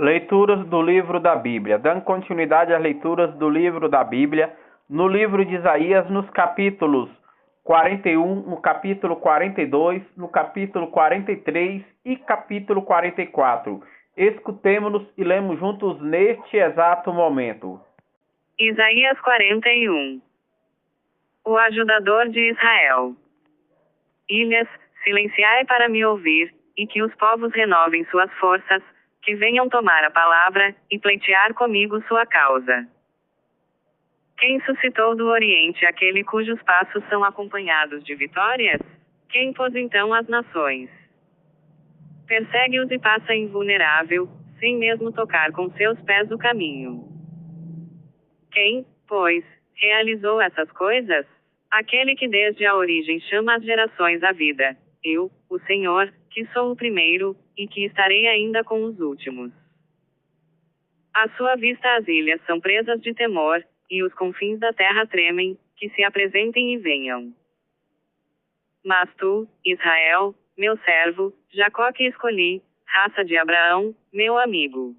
Leituras do livro da Bíblia. Dando continuidade às leituras do livro da Bíblia, no livro de Isaías, nos capítulos 41, no capítulo 42, no capítulo 43 e capítulo 44. Escutemo-nos e lemos juntos neste exato momento. Isaías 41. O ajudador de Israel. Ilhas, silenciai para me ouvir, e que os povos renovem suas forças, que venham tomar a palavra, e pleitear comigo sua causa. Quem suscitou do Oriente aquele cujos passos são acompanhados de vitórias? Quem pôs então as nações? Persegue-os e passa invulnerável, sem mesmo tocar com seus pés o caminho. Quem, pois, realizou essas coisas? Aquele que desde a origem chama as gerações à vida. Eu, o Senhor, que sou o primeiro, e que estarei ainda com os últimos. À sua vista as ilhas são presas de temor, e os confins da terra tremem, que se apresentem e venham. Mas tu, Israel, meu servo, Jacó que escolhi, raça de Abraão, meu amigo.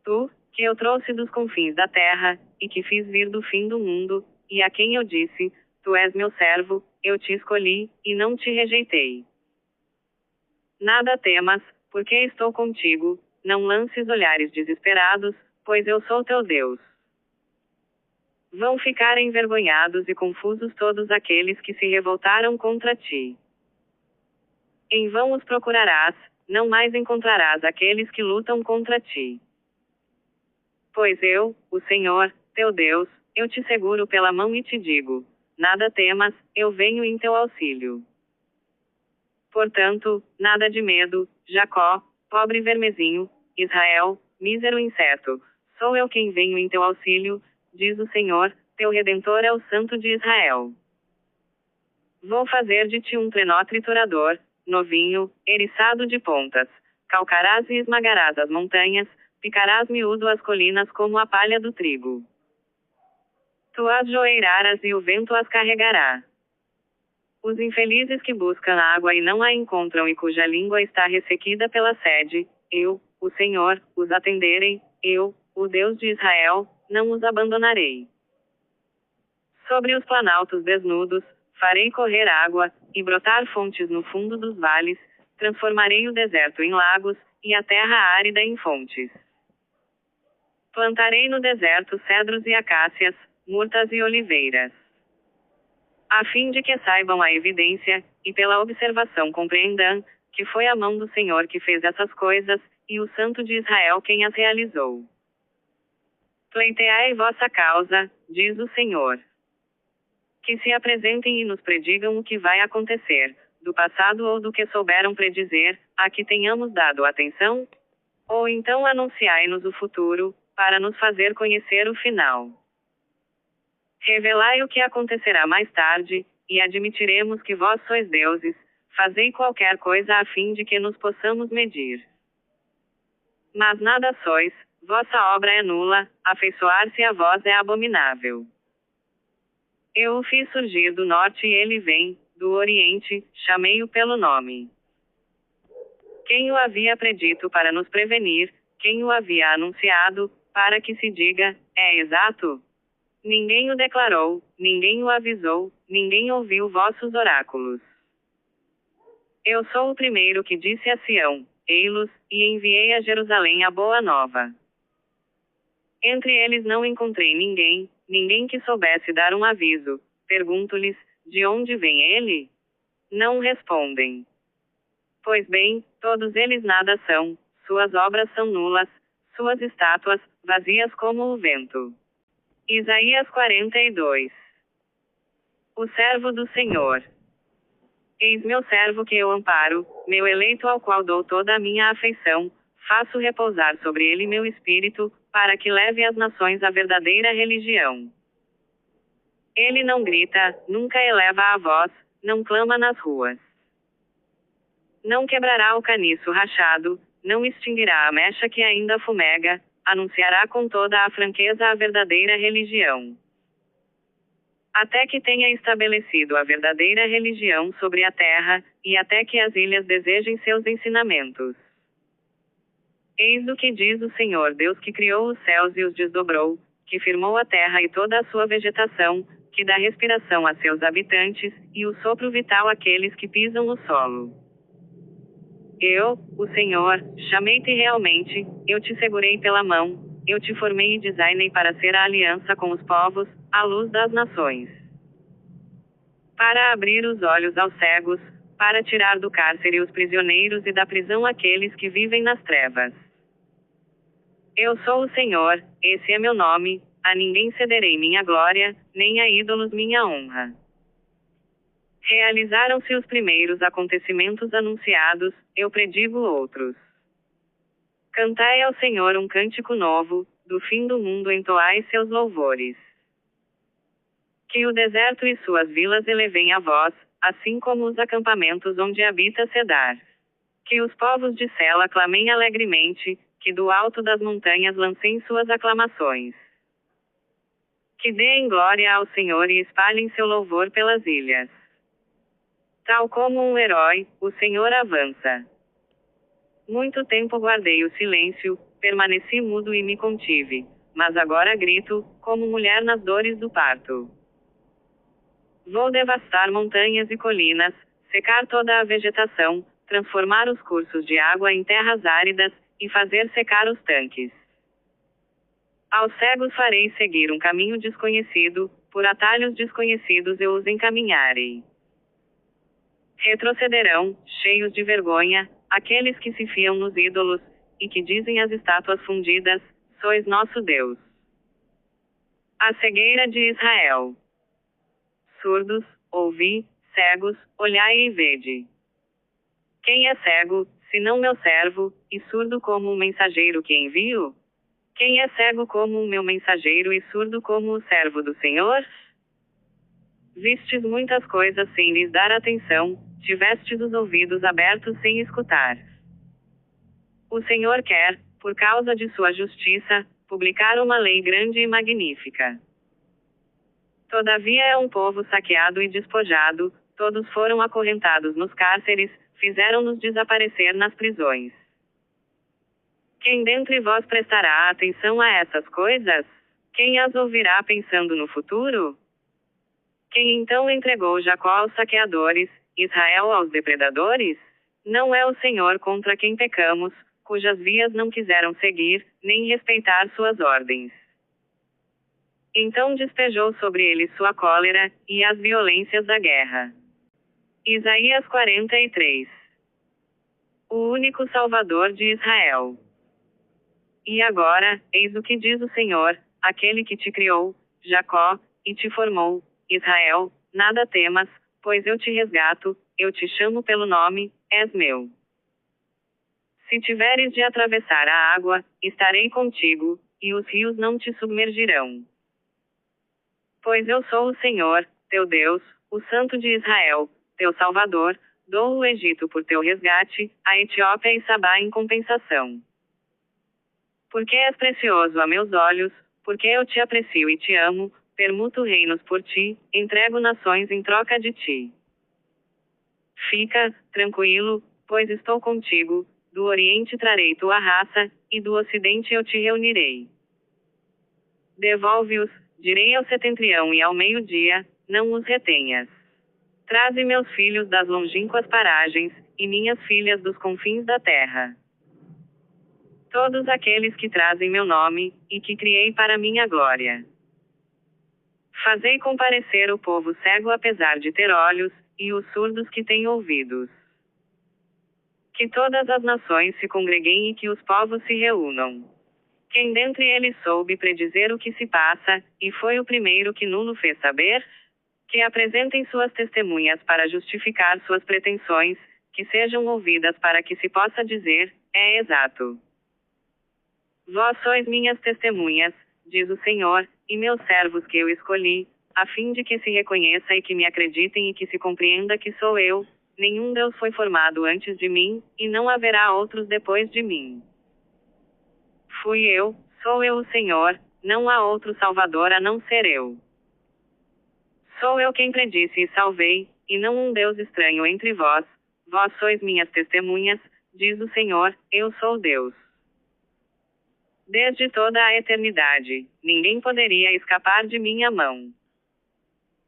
Tu, que eu trouxe dos confins da terra, e que fiz vir do fim do mundo, e a quem eu disse, tu és meu servo, eu te escolhi, e não te rejeitei. Nada temas, porque estou contigo, não lances olhares desesperados, pois eu sou teu Deus. Vão ficar envergonhados e confusos todos aqueles que se revoltaram contra ti. Em vão os procurarás, não mais encontrarás aqueles que lutam contra ti. Pois eu, o Senhor, teu Deus, eu te seguro pela mão e te digo, nada temas, eu venho em teu auxílio. Portanto, nada de medo, Jacó, pobre vermezinho, Israel, mísero inseto, sou eu quem venho em teu auxílio, diz o Senhor, teu Redentor é o Santo de Israel. Vou fazer de ti um trenó triturador, novinho, eriçado de pontas, calcarás e esmagarás as montanhas, picarás miúdo as colinas como a palha do trigo. Tu as joeirarás e o vento as carregará. Os infelizes que buscam água e não a encontram e cuja língua está ressequida pela sede, eu, o Senhor, os atenderei, eu, o Deus de Israel, não os abandonarei. Sobre os planaltos desnudos, farei correr água, e brotar fontes no fundo dos vales, transformarei o deserto em lagos, e a terra árida em fontes. Plantarei no deserto cedros e acácias, murtas e oliveiras. A fim de que saibam a evidência, e pela observação compreendam, que foi a mão do Senhor que fez essas coisas, e o Santo de Israel quem as realizou. Pleiteai vossa causa, diz o Senhor. Que se apresentem e nos predigam o que vai acontecer, do passado ou do que souberam predizer, a que tenhamos dado atenção? Ou então anunciai-nos o futuro, para nos fazer conhecer o final. Revelai o que acontecerá mais tarde, e admitiremos que vós sois deuses, fazei qualquer coisa a fim de que nos possamos medir. Mas nada sois, vossa obra é nula, afeiçoar-se a vós é abominável. Eu o fiz surgir do norte e ele vem, do oriente, chamei-o pelo nome. Quem o havia predito para nos prevenir, quem o havia anunciado, para que se diga, é exato? Ninguém o declarou, ninguém o avisou, ninguém ouviu vossos oráculos. Eu sou o primeiro que disse a Sião, ei-los, e enviei a Jerusalém a boa nova. Entre eles não encontrei ninguém, ninguém que soubesse dar um aviso. Pergunto-lhes, de onde vem ele? Não respondem. Pois bem, todos eles nada são, suas obras são nulas, suas estátuas, vazias como o vento. Isaías 42. O servo do Senhor. Eis meu servo que eu amparo, meu eleito ao qual dou toda a minha afeição, faço repousar sobre ele meu espírito, para que leve às nações a verdadeira religião. Ele não grita, nunca eleva a voz, não clama nas ruas. Não quebrará o caniço rachado, não extinguirá a mecha que ainda fumega, anunciará com toda a franqueza a verdadeira religião. Até que tenha estabelecido a verdadeira religião sobre a terra, e até que as ilhas desejem seus ensinamentos. Eis o que diz o Senhor Deus, que criou os céus e os desdobrou, que firmou a terra e toda a sua vegetação, que dá respiração a seus habitantes, e o sopro vital àqueles que pisam o solo. Eu, o Senhor, chamei-te realmente, eu te segurei pela mão, eu te formei e designei para ser a aliança com os povos, a luz das nações. Para abrir os olhos aos cegos, para tirar do cárcere os prisioneiros e da prisão aqueles que vivem nas trevas. Eu sou o Senhor, esse é meu nome, a ninguém cederei minha glória, nem a ídolos minha honra. Realizaram-se os primeiros acontecimentos anunciados, eu predigo outros. Cantai ao Senhor um cântico novo, do fim do mundo entoai seus louvores. Que o deserto e suas vilas elevem a voz, assim como os acampamentos onde habita Cedar. Que os povos de Sela clamem alegremente, que do alto das montanhas lancem suas aclamações. Que deem glória ao Senhor e espalhem seu louvor pelas ilhas. Tal como um herói, o Senhor avança. Muito tempo guardei o silêncio, permaneci mudo e me contive, mas agora grito, como mulher nas dores do parto. Vou devastar montanhas e colinas, secar toda a vegetação, transformar os cursos de água em terras áridas, e fazer secar os tanques. Aos cegos farei seguir um caminho desconhecido, por atalhos desconhecidos eu os encaminharei. Retrocederão, cheios de vergonha, aqueles que se fiam nos ídolos, e que dizem às estátuas fundidas, sois nosso Deus. A cegueira de Israel. Surdos, ouvi, cegos, olhai e vede. Quem é cego, senão meu servo, e surdo como o mensageiro que envio? Quem é cego como o meu mensageiro e surdo como o servo do Senhor? Vistes muitas coisas sem lhes dar atenção, tivestes os ouvidos abertos sem escutar. O Senhor quer, por causa de sua justiça, publicar uma lei grande e magnífica. Todavia é um povo saqueado e despojado, todos foram acorrentados nos cárceres, fizeram-nos desaparecer nas prisões. Quem dentre vós prestará atenção a essas coisas? Quem as ouvirá pensando no futuro? Quem então entregou Jacó aos saqueadores, Israel aos depredadores? Não é o Senhor contra quem pecamos, cujas vias não quiseram seguir, nem respeitar suas ordens. Então despejou sobre eles sua cólera, e as violências da guerra. Isaías 43. O único Salvador de Israel. E agora, eis o que diz o Senhor, aquele que te criou, Jacó, e te formou, Israel, nada temas, pois eu te resgato, eu te chamo pelo nome, és meu. Se tiveres de atravessar a água, estarei contigo, e os rios não te submergirão. Pois eu sou o Senhor, teu Deus, o Santo de Israel, teu Salvador, dou o Egito por teu resgate, a Etiópia e Sabá em compensação. Porque és precioso a meus olhos, porque eu te aprecio e te amo, permuto reinos por ti, entrego nações em troca de ti. Fica, tranquilo, pois estou contigo, do Oriente trarei tua raça, e do Ocidente eu te reunirei. Devolve-os, direi ao setentrião e ao meio-dia, não os retenhas. Traze meus filhos das longínquas paragens, e minhas filhas dos confins da terra. Todos aqueles que trazem meu nome, e que criei para minha glória. Fazei comparecer o povo cego apesar de ter olhos, e os surdos que têm ouvidos. Que todas as nações se congreguem e que os povos se reúnam. Quem dentre eles soube predizer o que se passa, e foi o primeiro que nulo fez saber? Que apresentem suas testemunhas para justificar suas pretensões, que sejam ouvidas para que se possa dizer, é exato. Vós sois minhas testemunhas, diz o Senhor, e meus servos que eu escolhi, a fim de que se reconheça e que me acreditem e que se compreenda que sou eu, nenhum Deus foi formado antes de mim, e não haverá outros depois de mim. Fui eu, sou eu o Senhor, não há outro Salvador a não ser eu. Sou eu quem predisse e salvei, e não um Deus estranho entre vós, vós sois minhas testemunhas, diz o Senhor, eu sou Deus. Desde toda a eternidade, ninguém poderia escapar de minha mão.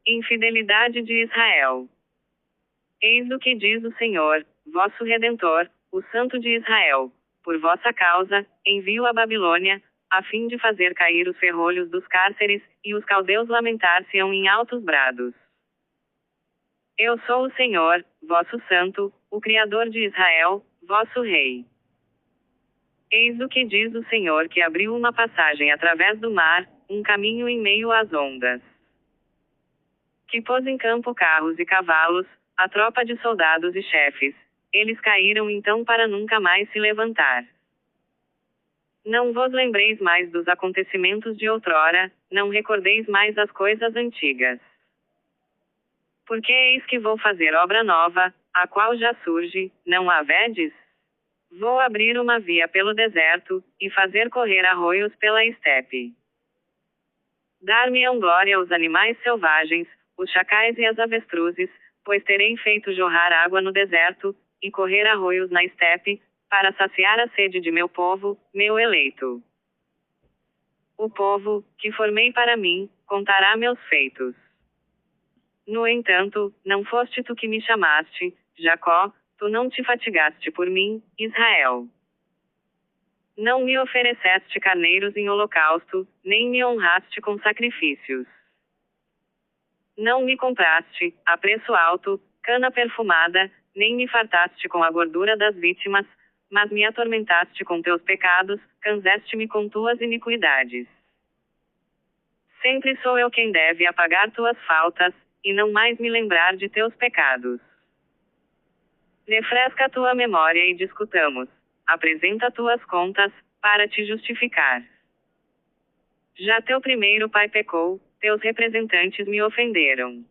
Infidelidade de Israel. Eis o que diz o Senhor, vosso Redentor, o Santo de Israel: por vossa causa, envio a Babilônia, a fim de fazer cair os ferrolhos dos cárceres, e os caldeus lamentar-se-ão em altos brados. Eu sou o Senhor, vosso Santo, o Criador de Israel, vosso Rei. Eis o que diz o Senhor, que abriu uma passagem através do mar, um caminho em meio às ondas. Que pôs em campo carros e cavalos, a tropa de soldados e chefes. Eles caíram então para nunca mais se levantar. Não vos lembreis mais dos acontecimentos de outrora, não recordeis mais as coisas antigas. Porque eis que vou fazer obra nova, a qual já surge, não a vedes? Vou abrir uma via pelo deserto, e fazer correr arroios pela estepe. Dar-me-ão glória os animais selvagens, os chacais e as avestruzes, pois terei feito jorrar água no deserto, e correr arroios na estepe, para saciar a sede de meu povo, meu eleito. O povo, que formei para mim, contará meus feitos. No entanto, não foste tu que me chamaste, Jacó, tu não te fatigaste por mim, Israel. Não me ofereceste carneiros em holocausto, nem me honraste com sacrifícios. Não me compraste, a preço alto, cana perfumada, nem me fartaste com a gordura das vítimas, mas me atormentaste com teus pecados, canzeste-me com tuas iniquidades. Sempre sou eu quem deve apagar tuas faltas, e não mais me lembrar de teus pecados. Refresca a tua memória e discutamos. Apresenta tuas contas, para te justificar. Já teu primeiro pai pecou, teus representantes me ofenderam.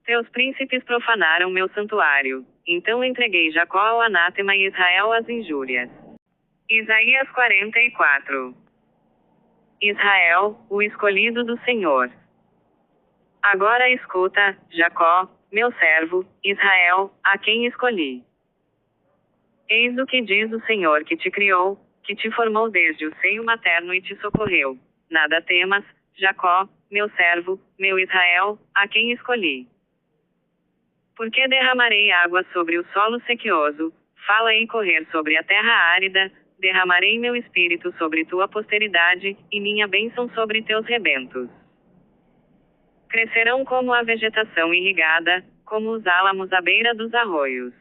Teus príncipes profanaram meu santuário, então entreguei Jacó ao anátema e Israel às injúrias. Isaías 44. Israel, o escolhido do Senhor. Agora escuta, Jacó, meu servo, Israel, a quem escolhi. Eis o que diz o Senhor que te criou, que te formou desde o seio materno e te socorreu. Nada temas, Jacó, meu servo, meu Israel, a quem escolhi. Porque derramarei água sobre o solo sequioso, fala-ei correr sobre a terra árida, derramarei meu espírito sobre tua posteridade, e minha bênção sobre teus rebentos. Crescerão como a vegetação irrigada, como os álamos à beira dos arroios.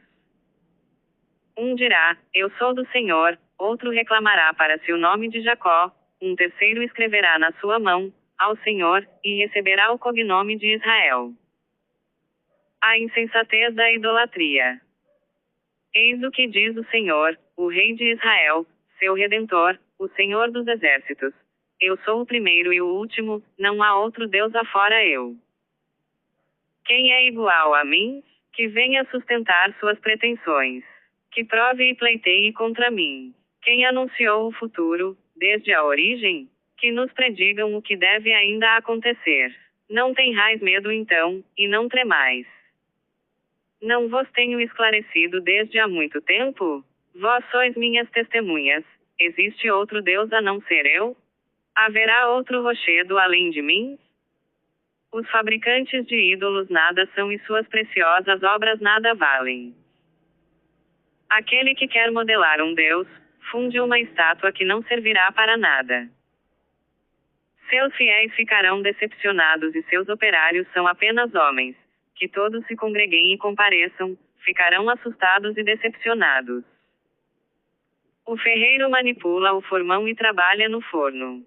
Um dirá, eu sou do Senhor, outro reclamará para si o nome de Jacó, um terceiro escreverá na sua mão, ao Senhor, e receberá o cognome de Israel. A insensatez da idolatria. Eis o que diz o Senhor, o Rei de Israel, seu Redentor, o Senhor dos Exércitos. Eu sou o primeiro e o último, não há outro Deus afora eu. Quem é igual a mim? Que venha sustentar suas pretensões. Que prove e pleiteie contra mim. Quem anunciou o futuro, desde a origem? Que nos predigam o que deve ainda acontecer. Não tenhais medo então, e não tremais. Não vos tenho esclarecido desde há muito tempo? Vós sois minhas testemunhas. Existe outro Deus a não ser eu? Haverá outro rochedo além de mim? Os fabricantes de ídolos nada são e suas preciosas obras nada valem. Aquele que quer modelar um Deus, funde uma estátua que não servirá para nada. Seus fiéis ficarão decepcionados e seus operários são apenas homens. Que todos se congreguem e compareçam, ficarão assustados e decepcionados. O ferreiro manipula o formão e trabalha no forno.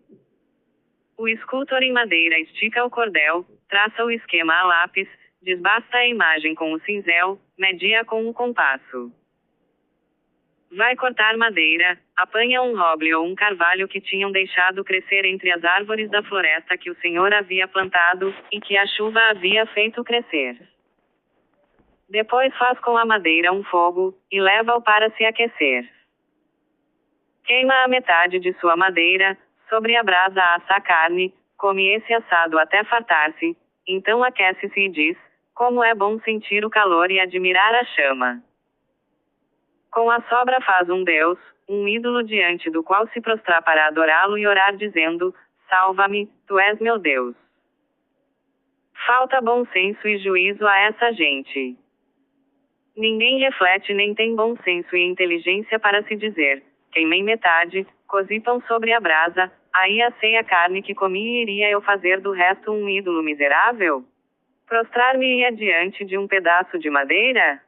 O escultor em madeira estica o cordel, traça o esquema a lápis, desbasta a imagem com o cinzel, mede-a com o compasso. Vai cortar madeira, apanha um roble ou um carvalho que tinham deixado crescer entre as árvores da floresta que o Senhor havia plantado, e que a chuva havia feito crescer. Depois faz com a madeira um fogo, e leva-o para se aquecer. Queima a metade de sua madeira, sobre a brasa assa a carne, come esse assado até fartar-se, então aquece-se e diz, como é bom sentir o calor e admirar a chama. Com a sobra faz um Deus, um ídolo diante do qual se prostrar para adorá-lo e orar dizendo: salva-me, tu és meu Deus. Falta bom senso e juízo a essa gente. Ninguém reflete nem tem bom senso e inteligência para se dizer: queimei metade, cozi pão sobre a brasa, aí assei a carne que comi e iria eu fazer do resto um ídolo miserável? Prostrar-me-ia diante de um pedaço de madeira?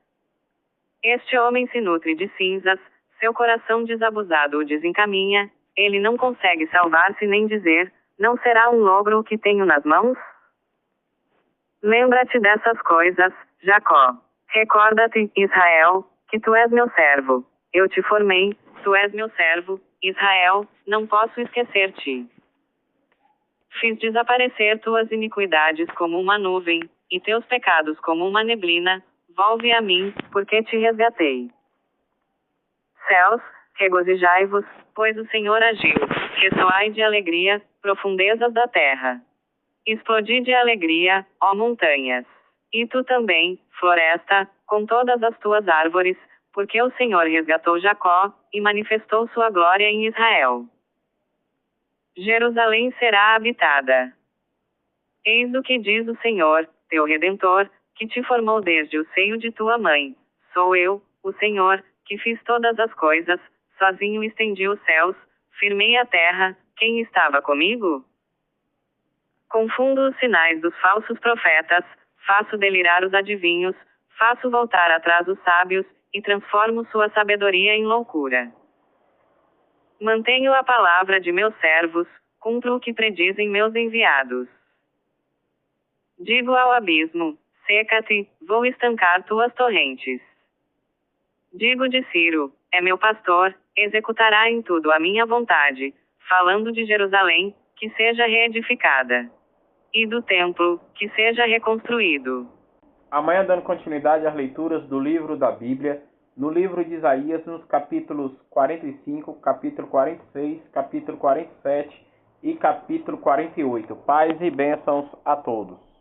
Este homem se nutre de cinzas, seu coração desabusado o desencaminha, ele não consegue salvar-se nem dizer: não será um logro o que tenho nas mãos? Lembra-te dessas coisas, Jacó. Recorda-te, Israel, que tu és meu servo. Eu te formei, tu és meu servo, Israel, não posso esquecer-te. Fiz desaparecer tuas iniquidades como uma nuvem, e teus pecados como uma neblina. Volve a mim, porque te resgatei. Céus, regozijai-vos, pois o Senhor agiu. Ressoai de alegria, profundezas da terra. Explodi de alegria, ó montanhas. E tu também, floresta, com todas as tuas árvores, porque o Senhor resgatou Jacó, e manifestou sua glória em Israel. Jerusalém será habitada. Eis o que diz o Senhor, teu Redentor, que te formou desde o seio de tua mãe. Sou eu, o Senhor, que fiz todas as coisas, sozinho estendi os céus, firmei a terra, quem estava comigo? Confundo os sinais dos falsos profetas, faço delirar os adivinhos, faço voltar atrás os sábios, e transformo sua sabedoria em loucura. Mantenho a palavra de meus servos, cumpro o que predizem meus enviados. Digo ao abismo: seca-te, vou estancar tuas torrentes. Digo de Ciro: é meu pastor, executará em tudo a minha vontade, falando de Jerusalém, que seja reedificada. E do templo, que seja reconstruído. Amanhã, dando continuidade às leituras do livro da Bíblia, no livro de Isaías, nos capítulos 45, capítulo 46, capítulo 47 e capítulo 48. Paz e bênçãos a todos.